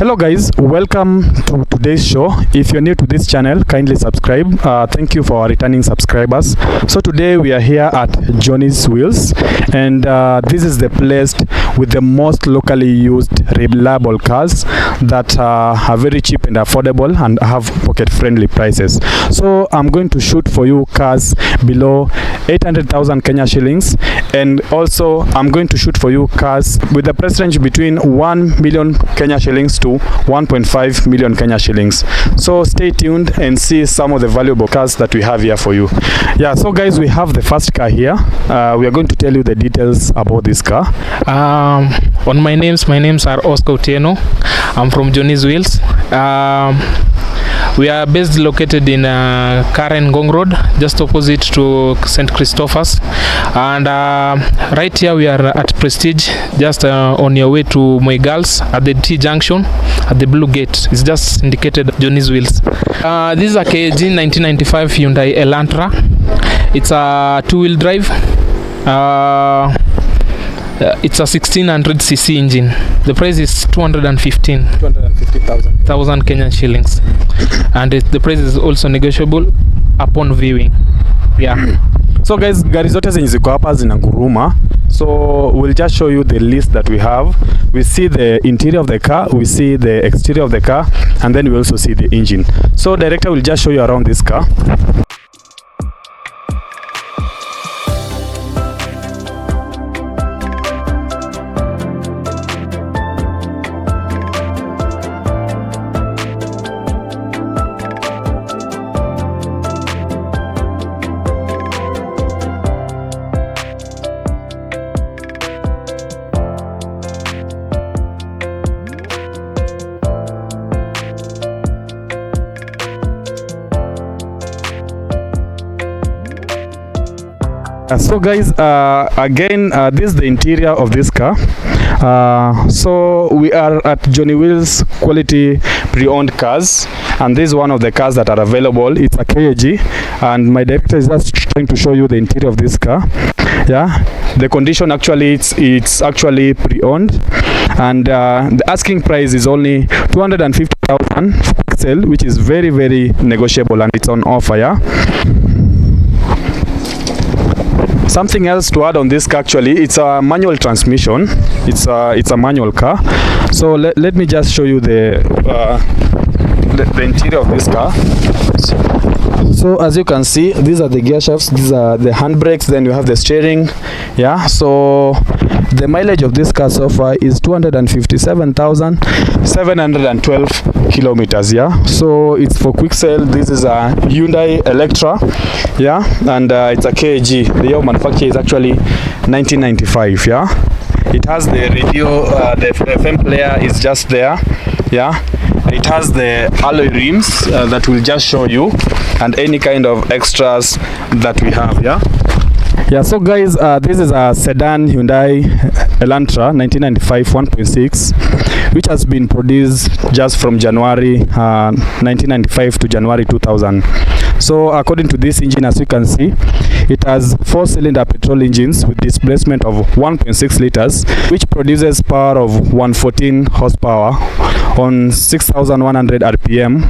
Hello guys, welcome to today's show. If you're new to this channel, kindly subscribe. Thank you for our returning subscribers. So today we are here at Johnny's Wheels, and this is the place with the most locally used reliable cars that are very cheap and affordable and have pocket friendly prices. So I'm going to shoot for you cars below 800,000 Kenya shillings, and also I'm going to shoot for you cars with the price range between 1 million Kenya shillings to 1.5 million Kenya shillings. So stay tuned and see some of the valuable cars that we have here for you. Yeah, so guys, we have the first car here. We are going to tell you the details about this car. On my names are Oscar Otieno. I'm from Johnny's Wheels. We are based located in Karen Ngong Road, just opposite to St. Christopher's, and right here we are at Prestige, just on your way to Moi Girls at the T junction at the blue gate. It's just indicated Johnny's Wheels. This is a KG 1995 Hyundai Elantra. It's a two-wheel drive. It's a 1600cc engine. The price is 250,000 Kenyan shillings, and the price is also negotiable upon viewing. Yeah. So guys, gari zote zenye ziko hapa zinanguruma. So we'll just show you the list that we have. We see the interior of the car, we see the exterior of the car, and then we also see the engine. So director will just show you around this car. So guys, again, this is the interior of this car. So we are at Johnny Wheels quality pre-owned cars, and this is one of the cars that are available. It's a KG, and my director is just trying to show you the interior of this car. Yeah, the condition actually it's actually pre-owned, and the asking price is only 250,000 quick sale, which is very negotiable, and it's on offer. Yeah. Something else to add on this car, actually, it's a manual transmission. It's a manual car. So let me just show you the interior of this car. So as you can see, these are the gear shafts, these are the handbrakes, then you have the steering. Yeah, so the mileage of this car so far is 257,712 kilometers. Yeah, so it's for quick sale. This is a Hyundai Elantra. Yeah, and it's a KG. The year of manufacture is actually 1995. Yeah, it has the radio, the FM player is just there. Yeah, it has the alloy rims that will just show you, and any kind of extras that we have. Yeah, so guys, this is a sedan Hyundai Elantra 1995 1.6, which has been produced just from January 1995 to January 2000. So according to this engine, as you can see, it has 4-cylinder petrol engines with displacement of 1.6 liters, which produces power of 114 horsepower on 6,100 RPM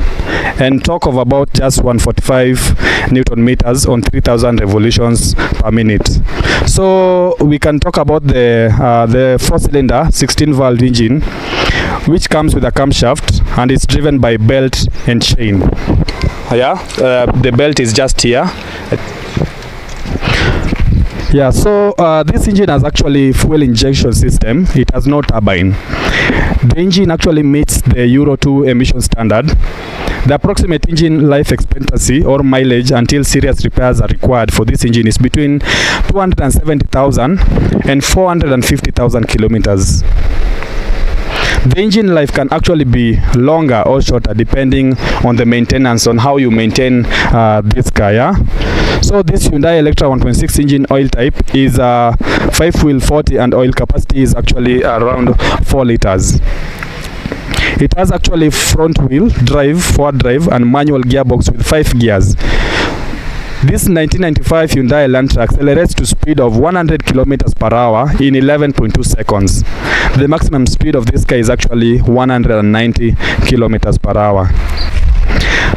and torque of about just 145 Newton meters on 3,000 revolutions per minute. So we can talk about the 4-cylinder 16-valve engine, which comes with a camshaft and is driven by belt and chain. Yeah, the belt is just here. Yeah, so this engine has actually fuel injection system. It has no turbine. The engine actually meets the Euro 2 emission standard. The approximate engine life expectancy or mileage until serious repairs are required for this engine is between 270,000 and 450,000 kilometers. The engine life can actually be longer or shorter depending on the maintenance, on how you maintain this car. Yeah? So this Hyundai Elantra 1.6 engine oil type is 5-wheel 40, and oil capacity is actually around 4 liters. It has actually front wheel drive, forward drive, and manual gearbox with 5 gears. This 1995 Hyundai Elantra accelerates to speed of 100 kilometers per hour in 11.2 seconds. The maximum speed of this car is actually 190 kilometers per hour.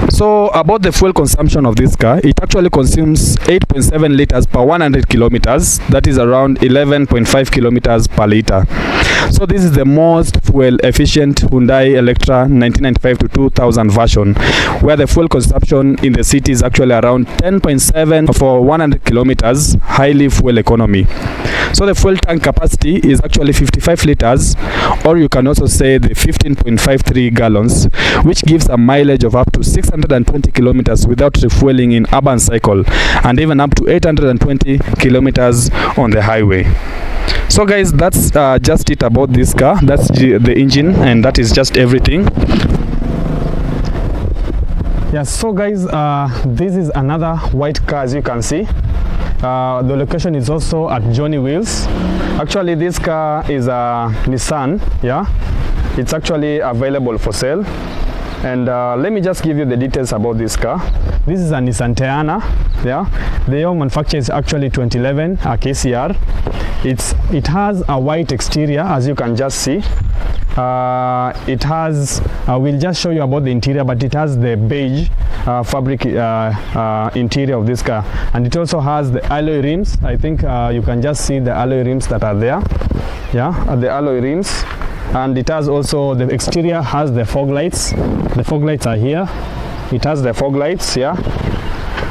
So about the fuel consumption of this car, it actually consumes 8.7 liters per 100 kilometers. That is around 11.5 kilometers per liter. So this is the most fuel efficient Hyundai Elantra 1995 to 2000 version, where the fuel consumption in the city is actually around 10.7 for 100 kilometers, highly fuel economy. So the fuel tank capacity is actually 55 liters, or you can also say the 15.53 gallons, which gives a mileage of up to 620 kilometers without refueling in urban cycle, and even up to 820 kilometers on the highway. So guys, that's just it about this car. That's the engine, and that is just everything. Yeah, so guys, this is another white car, as you can see. The location is also at Johnny Wheels. Actually, this car is a Nissan. Yeah, it's actually available for sale. And let me just give you the details about this car. This is a Nissan TEANA. Yeah, the year manufacture is actually 2011, a KCR. It has a white exterior, as you can just see. It has, we'll just show you about the interior, but it has the beige fabric interior of this car, and it also has the alloy rims. I think you can just see the alloy rims that are there. Yeah, the alloy rims. And it has also, the exterior has the fog lights. The fog lights are here. It has the fog lights, yeah.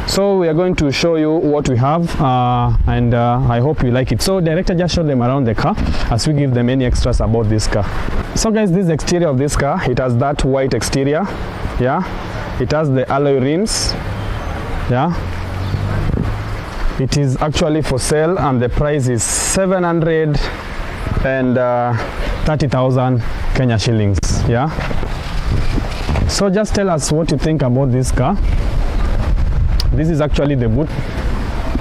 So we are going to show you what we have, and I hope you like it. So director just showed them around the car as we give them any extras about this car. So guys, this exterior of this car, it has that white exterior, yeah. It has the alloy rims, yeah. It is actually for sale, and the price is 730,000 Kenya shillings, yeah. So just tell us what you think about this car. This is actually the boot.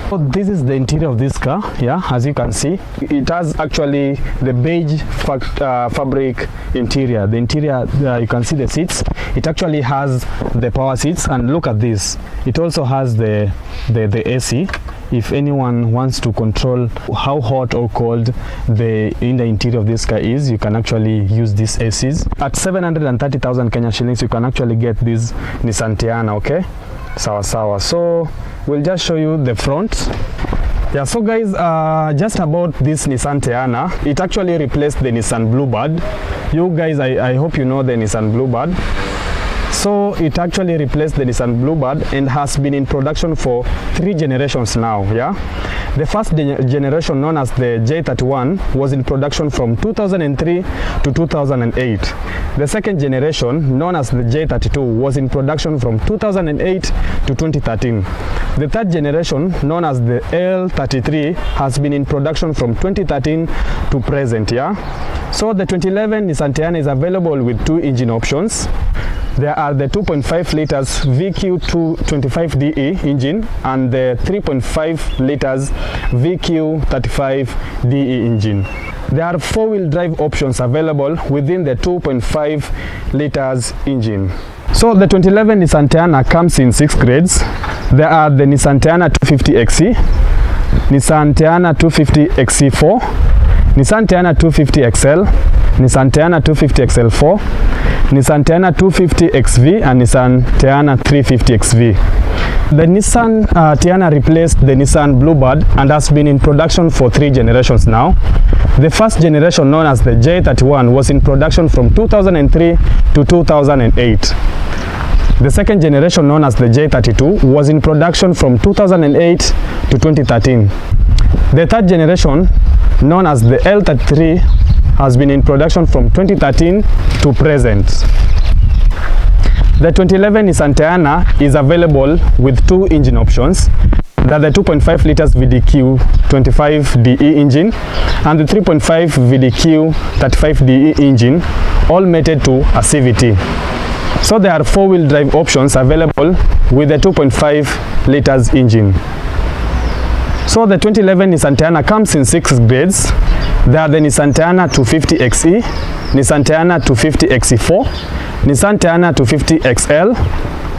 So this is the interior of this car, yeah, as you can see. It has actually the beige fabric interior. The interior, you can see the seats. It actually has the power seats, and look at this. It also has the AC. If anyone wants to control how hot or cold the interior of this car is, you can actually use these ACs. At 730,000 Kenya shillings, you can actually get this Nissan TEANA, okay? Sawa. So we'll just show you the front. Yeah, so guys, just about this Nissan TEANA, it actually replaced the Nissan Bluebird. You guys, I hope you know the Nissan Bluebird. So it actually replaced the Nissan Bluebird and has been in production for 3 generations now, yeah. The first generation, known as the J31, was in production from 2003 to 2008. The second generation, known as the J32, was in production from 2008 to 2013. The third generation, known as the L33, has been in production from 2013 to present, yeah. So the 2011 Nissan TEANA is available with 2 engine options. There are the 2.5 liters VQ225DE engine and the 3.5 liters VQ35DE engine. There are 4-wheel drive options available within the 2.5 liters engine. So the 2011 Nissan TEANA comes in 6 grades. There are the Nissan TEANA 250XE, Nissan TEANA 250XE4, Nissan TEANA 250XL, Nissan TEANA 250XL4, Nissan TEANA 250XV, and Nissan TEANA 350XV. The Nissan TEANA replaced the Nissan Bluebird and has been in production for 3 generations now. The first generation, known as the J31, was in production from 2003 to 2008. The second generation, known as the J32, was in production from 2008 to 2013. The third generation, known as the L33, has been in production from 2013 to present. The 2011 Nissan TEANA is available with 2 engine options. They are the 2.5 liters VDQ25DE engine and the 3.5 VDQ35DE engine, all mated to a CVT. So there are 4-wheel drive options available with the 2.5 liters engine. So the 2011 Nissan TEANA comes in 6 grades. There are the Nissan TEANA 250XE, Nissan TEANA 250XE4, Nissan TEANA 250XL,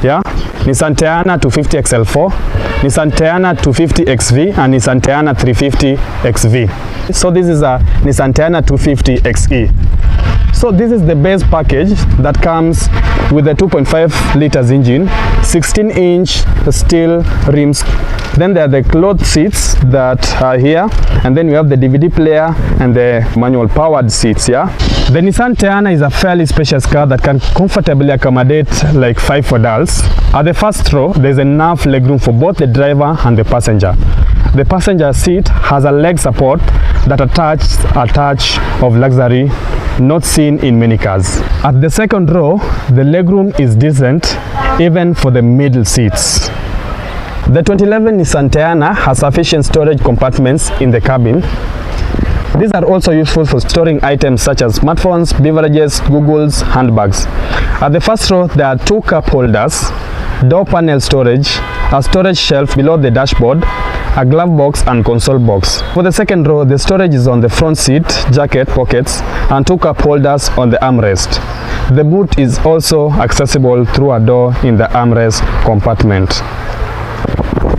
yeah, Nissan TEANA 250XL4, Nissan TEANA 250 XV and Nissan TEANA 350 XV. So this is a Nissan TEANA 250 XE. So this is the base package that comes with a 2.5 liters engine, 16-inch steel rims. Then there are the cloth seats that are here, and then we have the DVD player and the manual powered seats. Yeah, the Nissan TEANA is a fairly spacious car that can comfortably accommodate like 5 adults. At the first row, there's enough legroom for both the driver and the passenger. The passenger seat has a leg support that attaches a touch of luxury not seen in many cars. At the second row, the legroom is decent even for the middle seats. The 2011 Nissan TEANA has sufficient storage compartments in the cabin. These are also useful for storing items such as smartphones, beverages, Googles, handbags. At the first row, there are 2 cup holders, door panel storage, a storage shelf below the dashboard, a glove box and console box. For the second row, the storage is on the front seat, jacket pockets, and 2 cup holders on the armrest. The boot is also accessible through a door in the armrest compartment.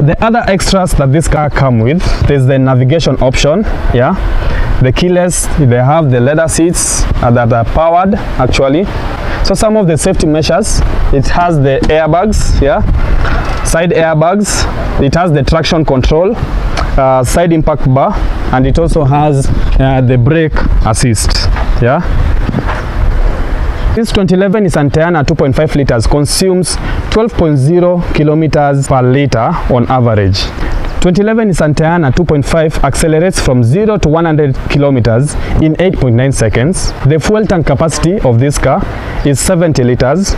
The other extras that this car comes with, there's the navigation option, yeah, the keyless, they have the leather seats that are powered actually. So some of the safety measures, it has the airbags, yeah, side airbags, it has the traction control, side impact bar, and it also has the brake assist, yeah. This 2011 Nissan TEANA 2.5 liters consumes 12.0 kilometers per liter on average. 2011 Nissan TEANA 2.5 accelerates from 0 to 100 kilometers in 8.9 seconds. The fuel tank capacity of this car is 70 liters.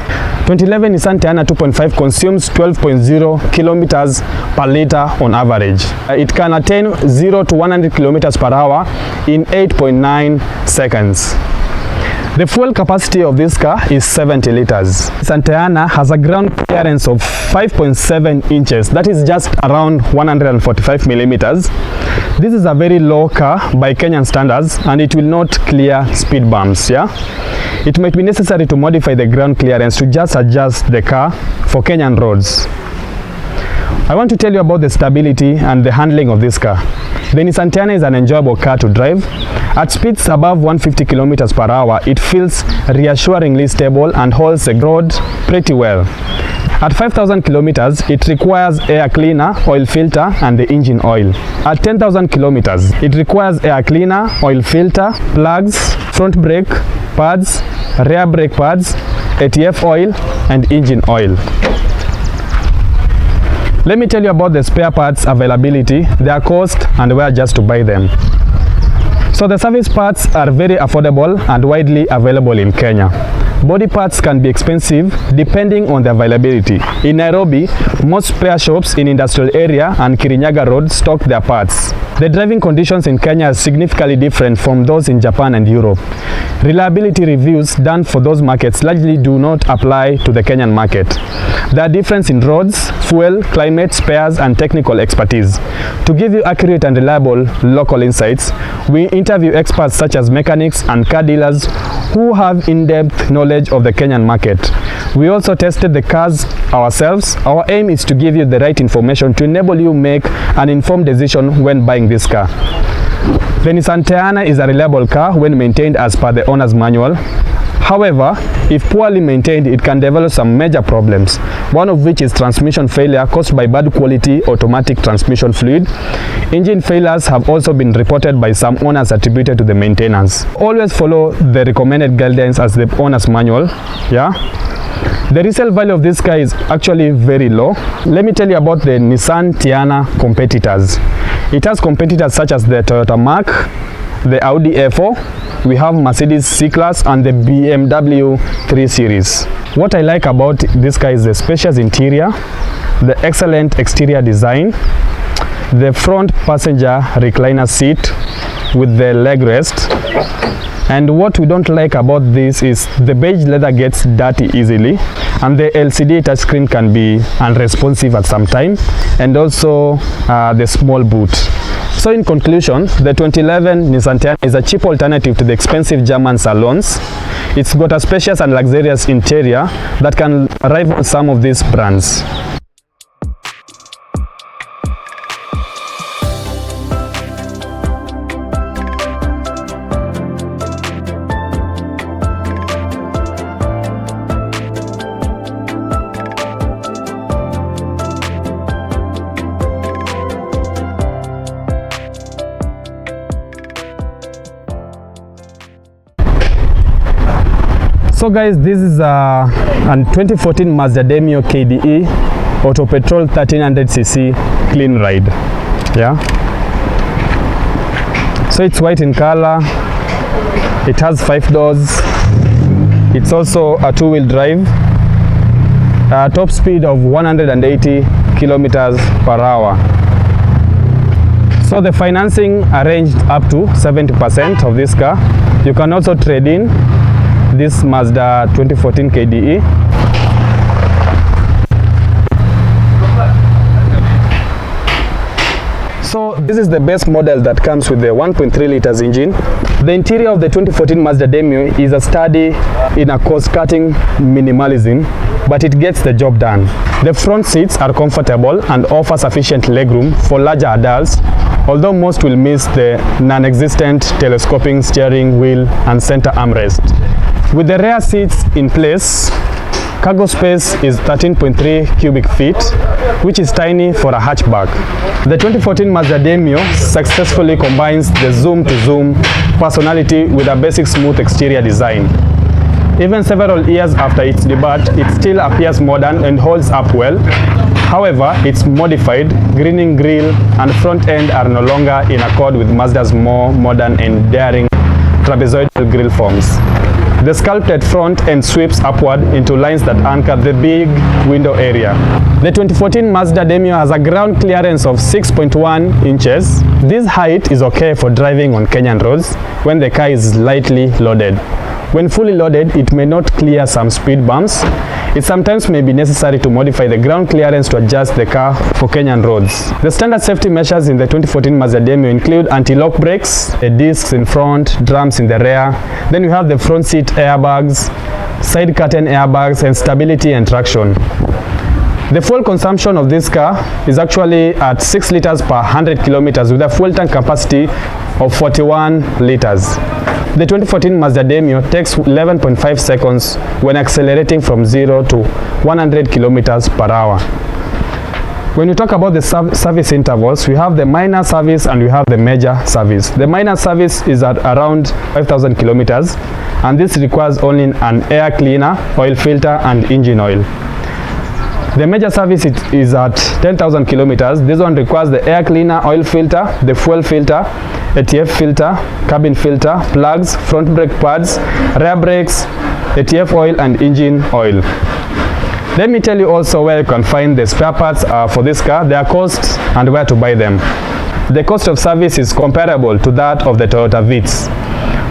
2011 Nissan TEANA 2.5 consumes 12.0 kilometers per liter on average. It can attain 0 to 100 kilometers per hour in 8.9 seconds. The fuel capacity of this car is 70 liters. Nissan TEANA has a ground clearance of 5.7 inches, that is just around 145 millimeters. This is a very low car by Kenyan standards and it will not clear speed bumps. Yeah, it might be necessary to modify the ground clearance to just adjust the car for Kenyan roads. I want to tell you about the stability and the handling of this car. The Nissan TEANA is an enjoyable car to drive. At speeds above 150 kilometers per hour, it feels reassuringly stable and holds the road pretty well. At 5,000 kilometers, it requires air cleaner, oil filter, and the engine oil. At 10,000 kilometers, it requires air cleaner, oil filter, plugs, front brake pads, rear brake pads, ATF oil, and engine oil. Let me tell you about the spare parts availability, their cost, and where just to buy them. So the service parts are very affordable and widely available in Kenya. Body parts can be expensive depending on the availability. In Nairobi, most spare shops in industrial area and Kirinyaga Road stock their parts. The driving conditions in Kenya are significantly different from those in Japan and Europe. Reliability reviews done for those markets largely do not apply to the Kenyan market. There are differences in roads, fuel, climate, spares, and technical expertise. To give you accurate and reliable local insights, we interview experts such as mechanics and car dealers who have in-depth knowledge of the Kenyan market. We also tested the cars ourselves. Our aim is to give you the right information to enable you make an informed decision when buying this car. The Nissan TEANA is a reliable car when maintained as per the owner's manual. However, if poorly maintained, it can develop some major problems, one of which is transmission failure caused by bad quality automatic transmission fluid. Engine failures have also been reported by some owners attributed to the maintenance. Always follow the recommended guidelines as the owner's manual. Yeah. The resale value of this car is actually very low. Let me tell you about the Nissan TEANA competitors. It has competitors such as the Toyota Mark, the Audi A4, we have Mercedes C-Class and the BMW 3 Series. What I like about this car is the spacious interior, the excellent exterior design, the front passenger recliner seat with the leg rest. And what we don't like about this is the beige leather gets dirty easily, and the LCD touchscreen can be unresponsive at some time, and also the small boot. So in conclusion, the 2011 Nissan TEANA is a cheap alternative to the expensive German salons. It's got a spacious and luxurious interior that can rival some of these brands. So guys, this is a 2014 Mazda DEMIO KDE Auto Petrol 1300cc clean ride. Yeah. So it's white in color. It has 5 doors. It's also a 2-wheel drive. Top speed of 180 kilometers per hour. So the financing arranged up to 70% of this car. You can also trade in this Mazda 2014 KDE. So this is the base model that comes with the 1.3 liters engine. The interior of the 2014 Mazda DEMIO is a study in a cost-cutting minimalism, but it gets the job done. The front seats are comfortable and offer sufficient legroom for larger adults, although most will miss the non-existent telescoping steering wheel and center armrest. With the rear seats in place, cargo space is 13.3 cubic feet, which is tiny for a hatchback. The 2014 Mazda DEMIO successfully combines the zoom-to-zoom personality with a basic smooth exterior design. Even several years after its debut, it still appears modern and holds up well. However, its modified grinning grille and front end are no longer in accord with Mazda's more modern and daring trapezoidal grille forms. The sculpted front end sweeps upward into lines that anchor the big window area. The 2014 Mazda DEMIO has a ground clearance of 6.1 inches. This height is okay for driving on Kenyan roads when the car is lightly loaded. When fully loaded, it may not clear some speed bumps. It sometimes may be necessary to modify the ground clearance to adjust the car for Kenyan roads. The standard safety measures in the 2014 Mazda DEMIO include anti-lock brakes, discs in front, drums in the rear. Then you have the front seat airbags, side curtain airbags, and stability and traction. The fuel consumption of this car is actually at 6 liters per 100 kilometers with a fuel tank capacity of 41 liters. The 2014 Mazda DEMIO takes 11.5 seconds when accelerating from 0 to 100 kilometers per hour. When you talk about the service intervals, we have the minor service and we have the major service. The minor service is at around 5,000 kilometers, and this requires only an air cleaner, oil filter, and engine oil. The major service is at 10,000 kilometers. This one requires the air cleaner, oil filter, the fuel filter, ATF filter, cabin filter, plugs, front brake pads, rear brakes, ATF oil, and engine oil. Let me tell you also where you can find the spare parts for this car, their costs, and where to buy them. The cost of service is comparable to that of the Toyota Vitz.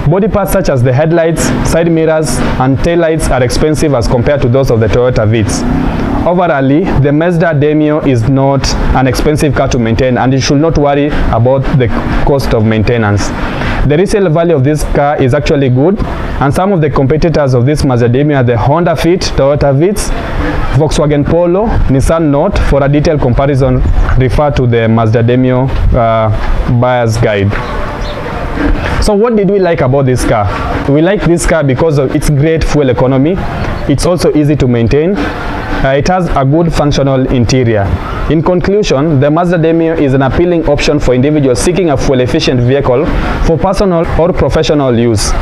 Body parts such as the headlights, side mirrors, and taillights are expensive as compared to those of the Toyota Vitz. Overall, the Mazda DEMIO is not an expensive car to maintain, and you should not worry about the cost of maintenance. The resale value of this car is actually good, and some of the competitors of this Mazda DEMIO are the Honda Fit, Toyota Vitz, Volkswagen Polo, Nissan Note. For a detailed comparison, refer to the Mazda DEMIO buyer's guide. So what did we like about this car? We like this car because of its great fuel economy. It's also easy to maintain. It has a good functional interior. In conclusion, the Mazda DEMIO is an appealing option for individuals seeking a fuel-efficient vehicle for personal or professional use.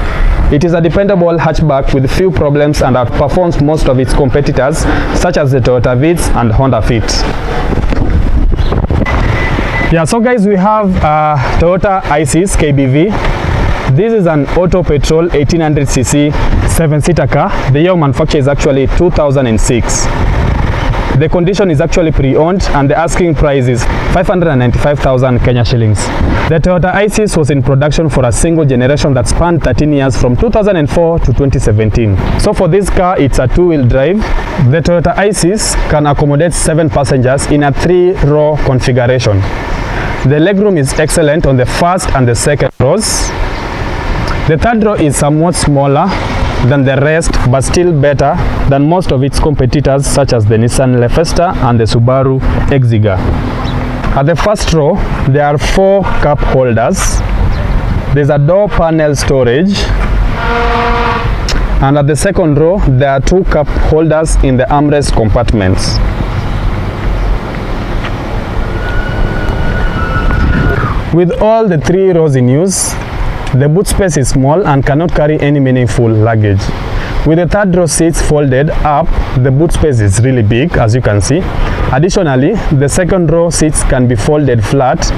It is a dependable hatchback with few problems and outperforms most of its competitors, such as the Toyota Vitz and Honda Fit. Yeah, so guys, we have Toyota Isis KBV. This is an auto petrol 1800cc 7-seater car. The year of manufacture is actually 2006. The condition is actually pre-owned, and the asking price is 595,000 Kenya shillings. The Toyota Isis was in production for a single generation that spanned 13 years from 2004 to 2017. So for this car, it's a 2-wheel drive. The Toyota Isis can accommodate 7 passengers in a 3-row configuration. The legroom is excellent on the first and the second rows. The third row is somewhat smaller than the rest, but still better than most of its competitors, such as the Nissan Lefesta and the Subaru Exiga. At the first row, there are 4 cup holders. There's a door panel storage. And at the second row, there are 2 cup holders in the armrest compartments. With all the 3 rows in use, the boot space is small and cannot carry any meaningful luggage. With the third row seats folded up, the boot space is really big, as you can see. Additionally, the second row seats can be folded flat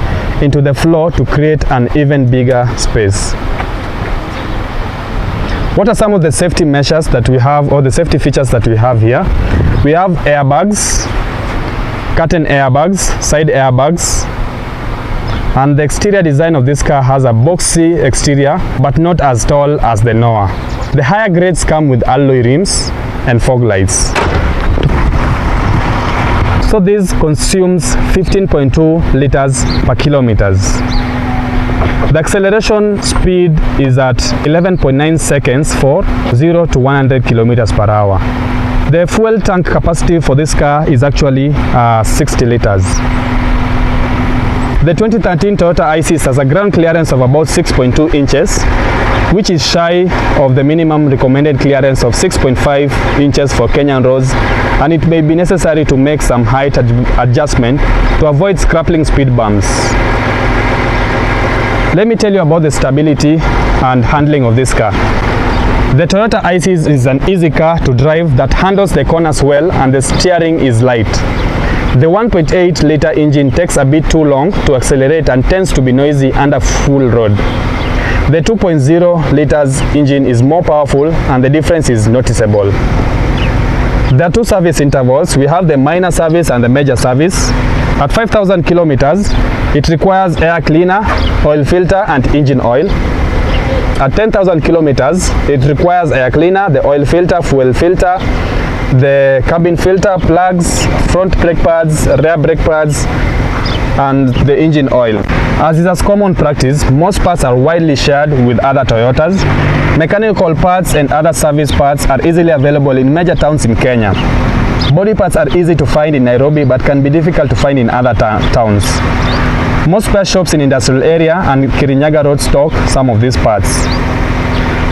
into the floor to create an even bigger space. What are some of the safety measures that we have, or the safety features that we have here? We have airbags, curtain airbags, side airbags, and the exterior design of this car has a boxy exterior, but not as tall as the Noah. The higher grades come with alloy rims and fog lights. So this consumes 15.2 liters per kilometers. The acceleration speed is at 11.9 seconds for 0 to 100 kilometers per hour. The fuel tank capacity for this car is actually 60 liters. The 2013 Toyota Isis has a ground clearance of about 6.2 inches, which is shy of the minimum recommended clearance of 6.5 inches for Kenyan roads, and it may be necessary to make some height adjustment to avoid scrapping speed bumps. Let me tell you about the stability and handling of this car. The Toyota Isis is an easy car to drive that handles the corners well, and the steering is light. The 1.8 liter engine takes a bit too long to accelerate and tends to be noisy under full road. The 2.0 liters engine is more powerful, and the difference is noticeable. There are two service intervals. We have the minor service and the major service. At 5,000 kilometers, it requires air cleaner, oil filter, and engine oil. At 10,000 kilometers, it requires air cleaner, the oil filter, fuel filter, the cabin filter, plugs, front brake pads, rear brake pads, and the engine oil. As is common practice, most parts are widely shared with other Toyotas. Mechanical parts and other service parts are easily available in major towns in Kenya. Body parts are easy to find in Nairobi, but can be difficult to find in other towns. Most spare shops in industrial area and Kirinyaga Road stock some of these parts.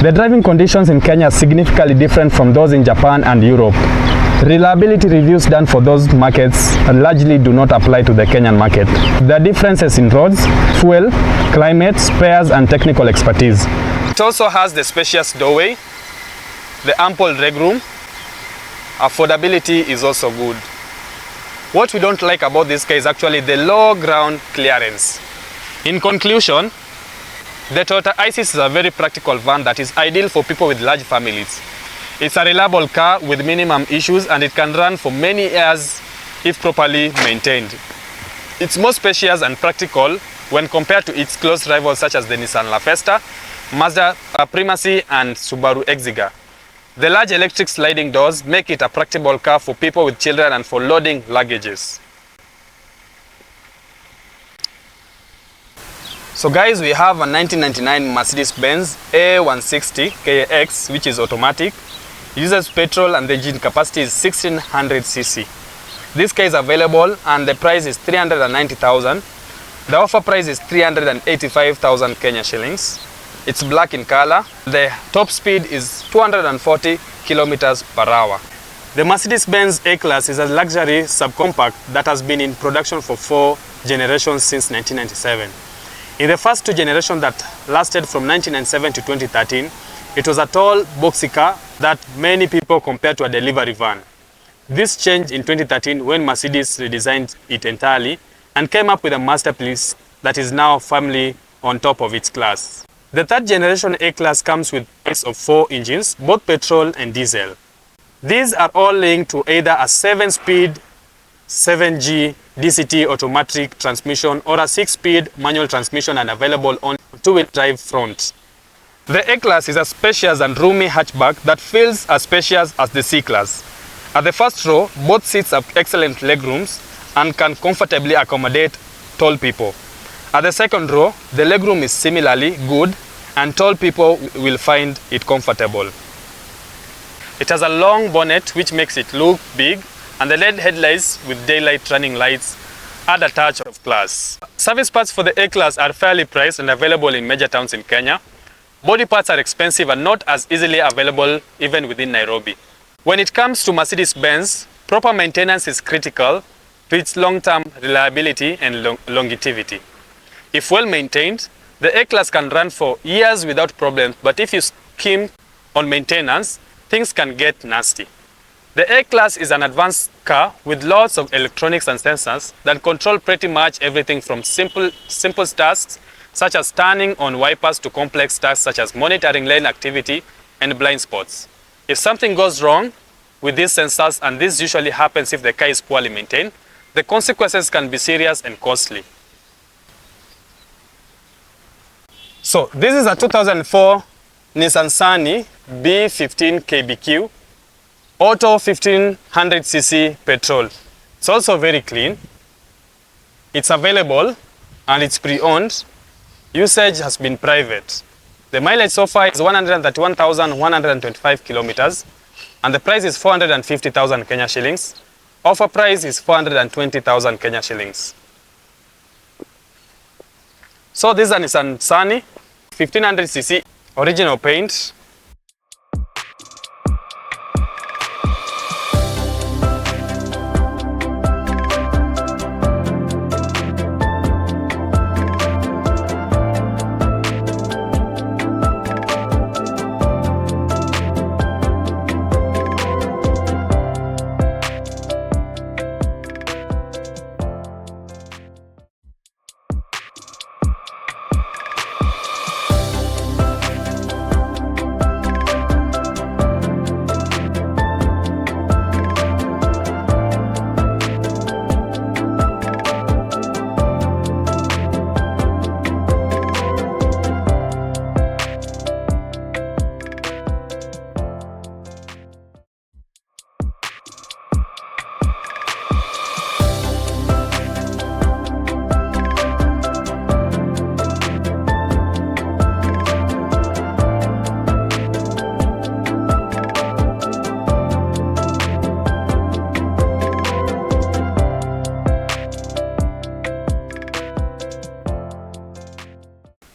The driving conditions in Kenya are significantly different from those in Japan and Europe. Reliability reviews done for those markets largely do not apply to the Kenyan market. There are differences in roads, fuel, climate, spares, and technical expertise. It also has the spacious doorway, the ample legroom. Affordability is also good. What we don't like about this car is actually the low ground clearance. In conclusion, the Toyota Isis is a very practical van that is ideal for people with large families. It's a reliable car with minimum issues, and it can run for many years if properly maintained. It's more spacious and practical when compared to its close rivals such as the Nissan La Festa, MAZDA Primacy, and Subaru Exiga. The large electric sliding doors make it a practical car for people with children and for loading luggages. So guys, we have a 1999 Mercedes-Benz A160 KX, which is automatic. It uses petrol, and the engine capacity is 1600 cc. This car is available, and the price is 390,000. The offer price is 385,000 Kenya shillings. It's black in color. The top speed is 240 kilometers per hour. The Mercedes-Benz A-Class is a luxury subcompact that has been in production for 4 generations since 1997. In the first 2 generations that lasted from 1997 to 2013, it was a tall, boxy car that many people compared to a delivery van. This changed in 2013 when Mercedes redesigned it entirely and came up with a masterpiece that is now firmly on top of its class. The third generation A-Class comes with a mix of 4 engines, both petrol and diesel. These are all linked to either a 7-speed 7G DCT automatic transmission or a 6-speed manual transmission, and available on 2-wheel drive front. The A-Class is a spacious and roomy hatchback that feels as spacious as the C-Class. At the first row, both seats have excellent legrooms and can comfortably accommodate tall people. At the second row, the legroom is similarly good, and tall people will find it comfortable. It has a long bonnet which makes it look big, and the LED headlights with daylight running lights add a touch of class. Service parts for the A-Class are fairly priced and available in major towns in Kenya. Body parts are expensive and not as easily available even within Nairobi. When it comes to Mercedes-Benz, proper maintenance is critical to its long-term reliability and longevity. If well maintained, the A-Class can run for years without problems, but if you skimp on maintenance, things can get nasty. The A-Class is an advanced car with lots of electronics and sensors that control pretty much everything from simple tasks such as turning on wipers to complex tasks such as monitoring lane activity and blind spots. If something goes wrong with these sensors, and this usually happens if the car is poorly maintained, the consequences can be serious and costly. So this is a 2004 Nissan Sunny B15 KBQ Auto 1500cc petrol. It's also very clean. It's available and it's pre-owned. Usage has been private. The mileage so far is 131,125 kilometers and the price is 450,000 Kenya shillings. Offer price is 420,000 Kenya shillings. So this is a Nissan Sunny 1500cc, original paint.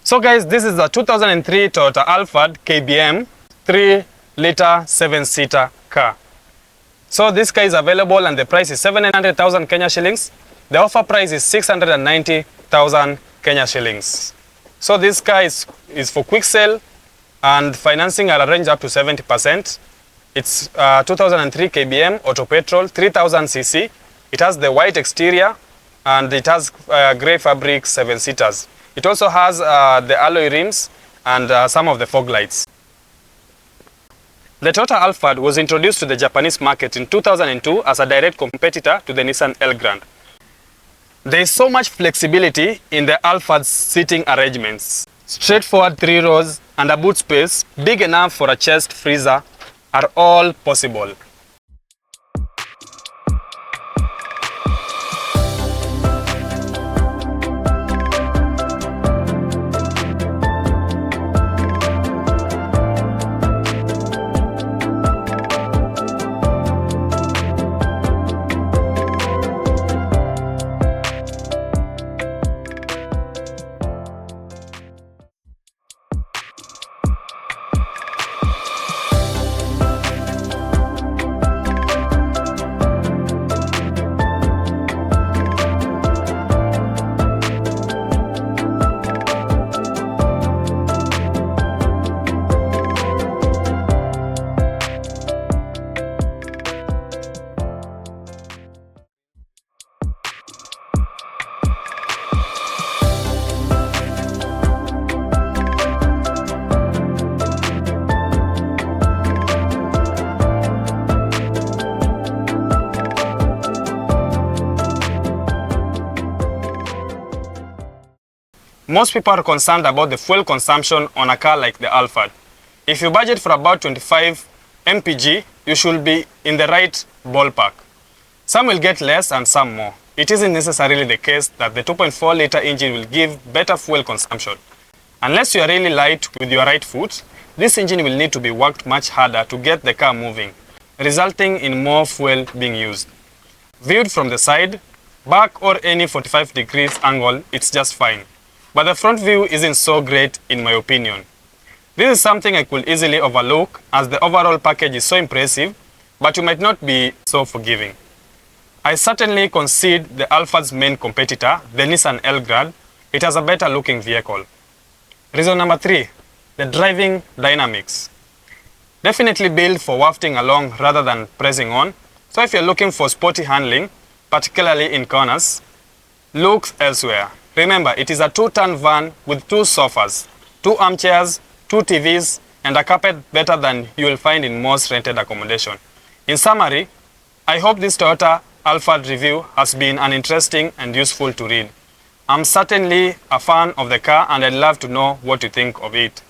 So guys, this is a 2003 Toyota ALPHARD KBM 3-liter 7-seater car. So this car is available and the price is 700,000 Kenya shillings. The offer price is 690,000 Kenya shillings. So this car is for quick sale and financing are arranged up to 70%. It's 2003 KBM auto petrol 3000 cc. It has the white exterior and it has grey fabric 7-seaters. It also has the alloy rims and some of the fog lights. The Toyota ALPHARD was introduced to the Japanese market in 2002 as a direct competitor to the Nissan Elgrand. There is so much flexibility in the ALPHARD's seating arrangements. Straightforward 3 rows and a boot space big enough for a chest freezer are all possible. Most people are concerned about the fuel consumption on a car like the ALPHARD. If you budget for about 25 mpg, you should be in the right ballpark. Some will get less and some more. It isn't necessarily the case that the 2.4-liter engine will give better fuel consumption. Unless you are really light with your right foot, this engine will need to be worked much harder to get the car moving, resulting in more fuel being used. Viewed from the side, back or any 45 degrees angle, it's just fine. But the front view isn't so great in my opinion. This is something I could easily overlook as the overall package is so impressive, but you might not be so forgiving. I certainly concede the ALPHARD's main competitor, the Nissan Elgrand. It has a better looking vehicle. Reason number 3, the driving dynamics. Definitely built for wafting along rather than pressing on. So if you're looking for sporty handling, particularly in corners, look elsewhere. Remember, it is a 2-ton van with 2 sofas, 2 armchairs, 2 TVs, and a carpet better than you will find in most rented accommodation. In summary, I hope this Toyota ALPHARD review has been an interesting and useful to read. I'm certainly a fan of the car and I'd love to know what you think of it.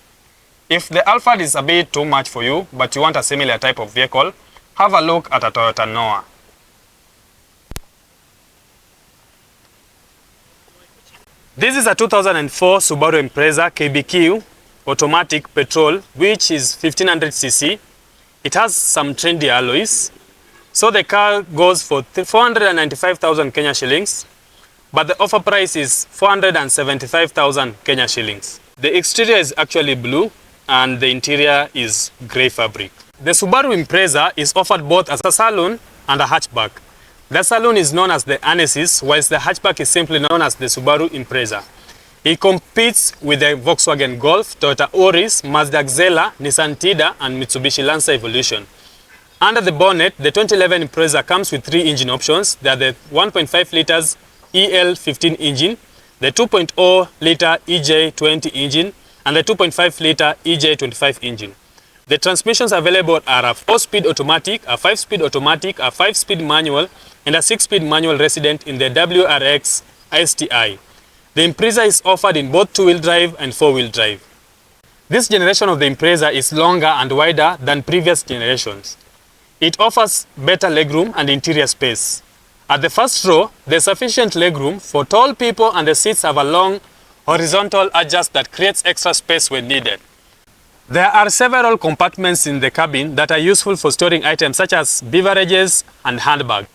If the ALPHARD is a bit too much for you, but you want a similar type of vehicle, have a look at a Toyota Noah. This is a 2004 Subaru Impreza KBQ automatic petrol, which is 1500cc. It has some trendy alloys. So the car goes for 495,000 Kenya shillings, but the offer price is 475,000 Kenya shillings. The exterior is actually blue and the interior is grey fabric. The Subaru Impreza is offered both as a saloon and a hatchback. The saloon is known as the Anesis, whilst the hatchback is simply known as the Subaru Impreza. It competes with the Volkswagen Golf, Toyota Auris, Mazda Xela, Nissan TEANA and Mitsubishi Lancer Evolution. Under the bonnet, the 2011 Impreza comes with 3 engine options. They are the 1.5 liters EL15 engine, the 2.0 liter EJ20 engine, and the 2.5 liter EJ25 engine. The transmissions available are a 4-speed automatic, a 5-speed automatic, a 5-speed manual, and a 6-speed manual resident in the WRX STI. The Impreza is offered in both 2-wheel drive and 4-wheel drive. This generation of the Impreza is longer and wider than previous generations. It offers better legroom and interior space. At the first row, there is sufficient legroom for tall people and the seats have a long horizontal adjust that creates extra space when needed. There are several compartments in the cabin that are useful for storing items such as beverages and handbag.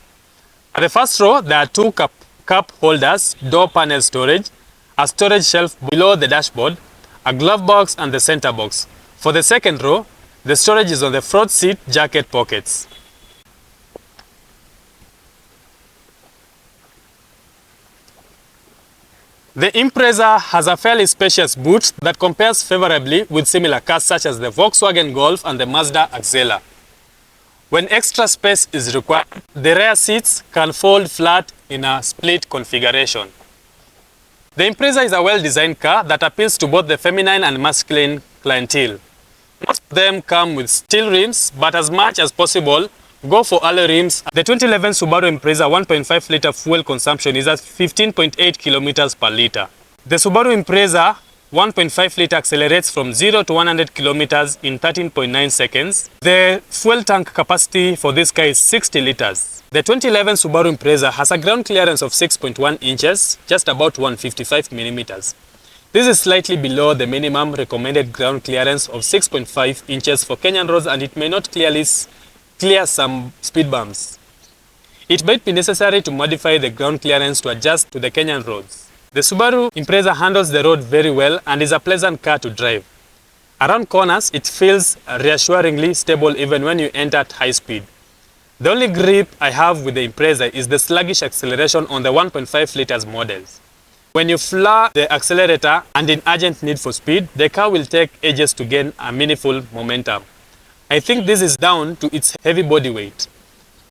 At the first row, there are 2 cup holders, door panel storage, a storage shelf below the dashboard, a glove box and the center box. For the second row, the storage is on the front seat jacket pockets. The Impreza has a fairly spacious boot that compares favorably with similar cars such as the Volkswagen Golf and the Mazda Xela. When extra space is required, the rear seats can fold flat in a split configuration. The Impreza is a well-designed car that appeals to both the feminine and masculine clientele. Most of them come with steel rims, but as much as possible, go for alloy rims. The 2011 Subaru Impreza 1.5 liter fuel consumption is at 15.8 kilometers per liter. The Subaru Impreza 1.5 liter accelerates from 0 to 100 kilometers in 13.9 seconds. The fuel tank capacity for this car is 60 liters. The 2011 Subaru Impreza has a ground clearance of 6.1 inches, just about 155 millimeters. This is slightly below the minimum recommended ground clearance of 6.5 inches for Kenyan roads, and it may not clear some speed bumps. It might be necessary to modify the ground clearance to adjust to the Kenyan roads. The Subaru Impreza handles the road very well and is a pleasant car to drive. Around corners, it feels reassuringly stable even when you enter at high speed. The only grip I have with the Impreza is the sluggish acceleration on the 1.5 liters models. When you floor the accelerator and in urgent need for speed, the car will take ages to gain a meaningful momentum. I think this is down to its heavy body weight,